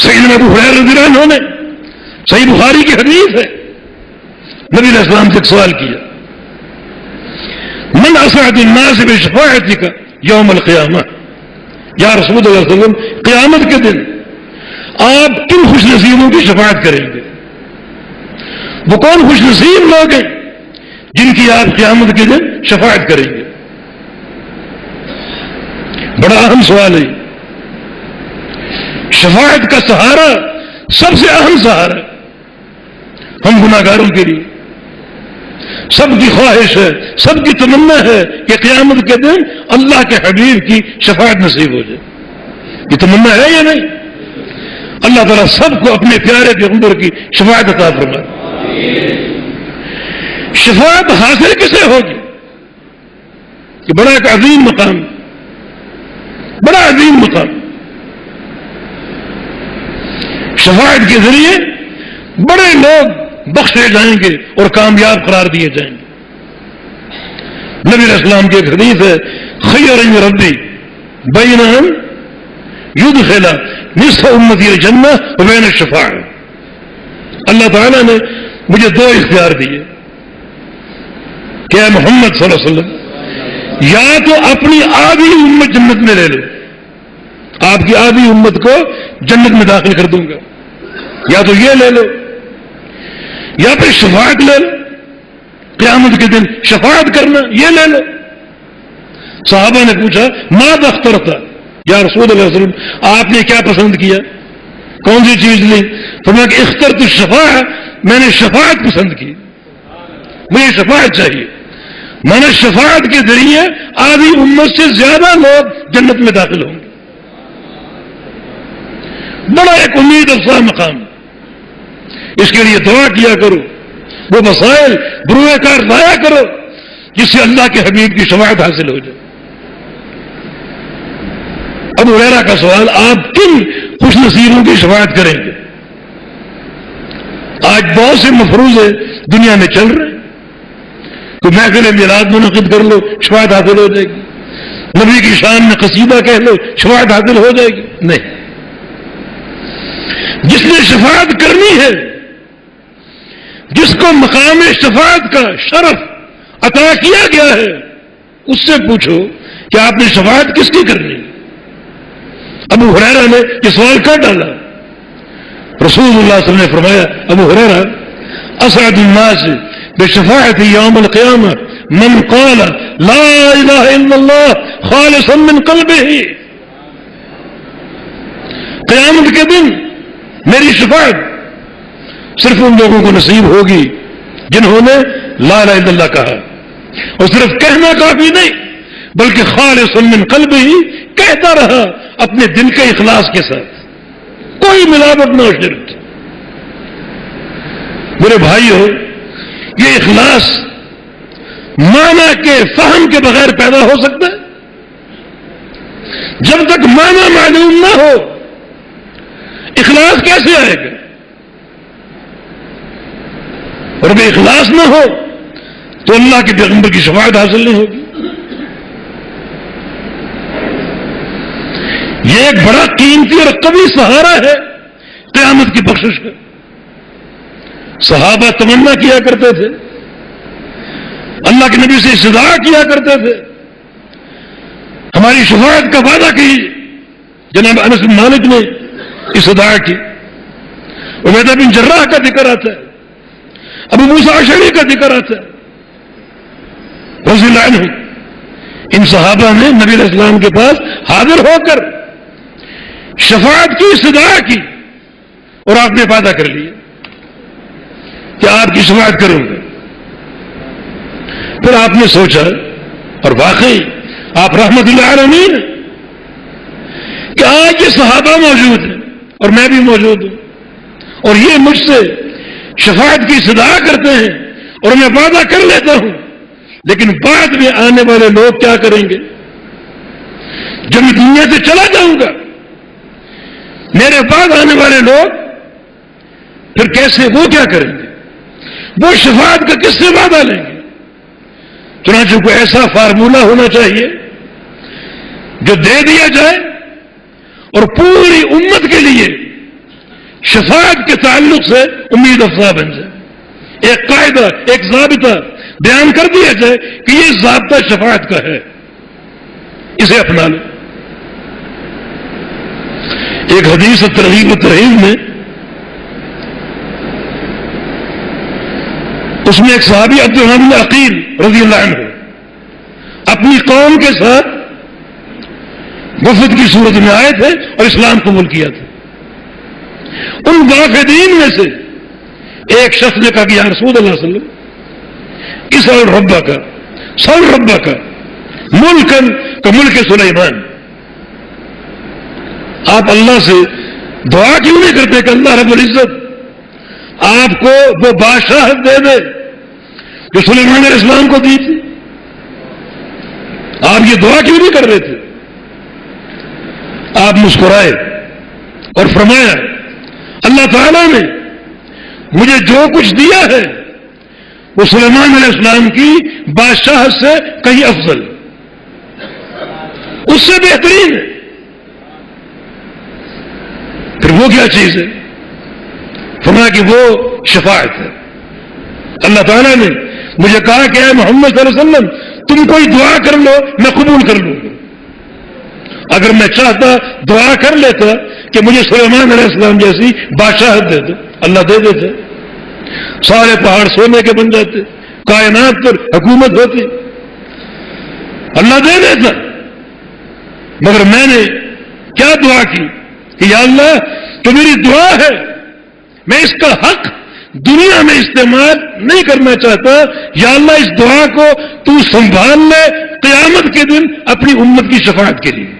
سیدنا ابو ہریرہ رضی اللہ عنہ نے صحیح بخاری کی حدیث ہے، نبی علیہ السلام سے ایک سوال کیا، من اسعد الناس بشفاعتک یوم القیامہ، یا رسول اللہ صلی اللہ علیہ وسلم قیامت کے دن آپ کن خوش نصیبوں کی شفاعت کریں گے؟ وہ کون خوش نصیب لوگ ہیں جن کی آپ قیامت کے دن شفاعت کریں گے؟ بڑا اہم سوال ہے۔ شفاعت کا سہارا سب سے اہم سہارا ہم گناہگاروں کے لیے، سب کی خواہش ہے، سب کی تمنا ہے کہ قیامت کے دن اللہ کے حبیب کی شفاعت نصیب ہو جائے۔ یہ تمنا ہے یا نہیں؟ اللہ تعالیٰ سب کو اپنے پیارے پیغمبر کی شفاعت عطا فرمائے۔ شفاعت حاصل کسے ہوگی؟ یہ بڑا ایک عظیم مقام، بڑا عظیم مقام۔ شفاعت کے ذریعے بڑے لوگ بخشے جائیں گے اور کامیاب قرار دیے جائیں گے۔ نبی علیہ السلام کی ایک حدیث ہے، خیرنی ربی بین ان یدخل نصف امتی الجنہ وبین الشفاعۃ۔ اللہ تعالیٰ نے مجھے دو اختیار دیے کہ اے محمد صلی اللہ علیہ وسلم، یا تو اپنی آدھی امت جنت میں لے لو، آپ کی آدھی امت کو جنت میں داخل کر دوں گا، یا تو یہ لے لو، یا پھر شفاعت لے لو، قیامت کے دن شفاعت کرنا، یہ لے لو۔ صحابہ نے پوچھا ماذا اخترت یا رسول اللہ صلی اللہ علیہ وسلم، آپ نے کیا پسند کیا، کون سی چیز لی؟ فرمایا کہ اخترت الشفاعت، میں نے شفاعت پسند کی، مجھے شفاعت چاہیے۔ میں نے شفاعت کے ذریعے آدھی امت سے زیادہ لوگ جنت میں داخل ہوں گے۔ بڑا ایک امید افزا مقام، اس کے لیے دعا کیا کرو، وہ مسائل بروئے کار لایا کرو جس سے اللہ کے حبیب کی شفاعت حاصل ہو جائے۔ ابو ہریرہ کا سوال، آپ کن خوش نصیبوں کی شفاعت کریں گے؟ آج بہت سے مفروضے دنیا میں چل رہے ہیں، تو محفل میلاد منعقد کر لو، شفاعت حاصل ہو جائے گی، نبی کی شان میں قصیدہ کہہ لو، شفاعت حاصل ہو جائے گی۔ نہیں، جس نے شفاعت کرنی ہے، جس کو مقام شفاعت کا شرف عطا کیا گیا ہے، اس سے پوچھو کہ آپ نے شفاعت کس کی کرنی؟ ابو ہریرہ نے یہ سوال کر ڈالا۔ رسول اللہ صلی اللہ علیہ وسلم نے فرمایا، ابو ہریرہ اسعد الناس بشفاعت یوم القیامہ من قال لا الہ الا اللہ خالصا من قلبہ، قیامت کے دن میری شفاعت صرف ان لوگوں کو نصیب ہوگی جنہوں نے لا الہ الا اللہ کہا، اور صرف کہنا کافی نہیں بلکہ خالص من قلبہ ہی کہتا رہا اپنے دل کے اخلاص کے ساتھ، کوئی ملاوٹ نہ ہو، شرک۔ میرے بھائیو، یہ اخلاص معنی کے فہم کے بغیر پیدا ہو سکتا ہے؟ جب تک معنی معلوم نہ ہو اخلاص کیسے آئے گا؟ اور اگر اخلاص نہ ہو تو اللہ کے پیغمبر کی شفاعت حاصل نہیں ہوگی۔ یہ ایک بڑا قیمتی اور قوی سہارا ہے قیامت کی بخشش کا۔ صحابہ تمنا کیا کرتے تھے، اللہ کے نبی سے استدعا کیا کرتے تھے، ہماری شفاعت کا وعدہ کیجیے۔ جناب انس بن مالک نے استدعا کی، عبیدہ بن جراح کا ذکر آتا ہے، ابو موسیٰ اشعری کا ذکر آتا ہے رضی اللہ عنہ۔ ان صحابہ نے نبی علیہ السلام کے پاس حاضر ہو کر شفاعت کی استدعا کی، اور آپ نے وعدہ کر لیا کہ آپ کی شفاعت کروں گا۔ پھر آپ نے سوچا، اور واقعی آپ رحمت اللہ عالمین کہ آج یہ صحابہ موجود ہیں اور میں بھی موجود ہوں، اور یہ مجھ سے شفاعت کی استدعا کرتے ہیں اور میں وعدہ کر لیتا ہوں، لیکن بعد میں آنے والے لوگ کیا کریں گے؟ جب میں دنیا سے چلا جاؤں گا، میرے بعد آنے والے لوگ پھر کیسے، وہ کیا کریں گے؟ وہ شفاعت کا کس سے وعدہ لیں گے؟ چنانچہ کوئی ایسا فارمولہ ہونا چاہیے جو دے دیا جائے اور پوری امت کے لیے شفاعت کے تعلق سے امید افزا بن جائے، ایک قاعدہ، ایک ضابطہ بیان کر دیا جائے کہ یہ ضابطہ شفاعت کا ہے، اسے اپنا لو۔ ایک حدیث ترغیب و ترہیب میں اس میں ایک صحابی عبد الرحمن بن عقیل رضی اللہ عنہ اپنی قوم کے ساتھ وفد کی صورت میں آئے تھے اور اسلام قبول کیا تھا۔ ان وافدین میں سے ایک شخص نے کہا کہ یا رسول اللہ صلی اللہ علیہ وسلم اسأل ربک سل ربک ملکن کا ملک سلیمان، آپ اللہ سے دعا کیوں نہیں کرتے کہ اللہ رب العزت آپ کو وہ بادشاہت دے دے جو سلیمان علیہ السلام کو دی تھی؟ آپ یہ دعا کیوں نہیں کر رہے تھے؟ آپ مسکرائے اور فرمایا اللہ تعالیٰ نے مجھے جو کچھ دیا ہے وہ سلیمان علیہ السلام کی بادشاہت سے کہیں افضل، اس سے بہترین ہے۔ پھر وہ کیا چیز ہے؟ فرمایا کہ وہ شفاعت ہے۔ اللہ تعالیٰ نے مجھے کہا کہ اے محمد صلی اللہ علیہ وسلم تم کوئی دعا کر لو میں قبول کر لوں گا۔ اگر میں چاہتا دعا کر لیتا کہ مجھے سلیمان علیہ السلام جیسی بادشاہت دے دو، اللہ دے دیتے، سارے پہاڑ سونے کے بن جاتے، کائنات پر حکومت ہوتی، اللہ دے دیتا۔ مگر میں نے کیا دعا کی کہ یا اللہ تو میری دعا ہے، میں اس کا حق دنیا میں استعمال نہیں کرنا چاہتا، یا اللہ اس دعا کو تو سنبھال لے قیامت کے دن اپنی امت کی شفاعت کے لیے۔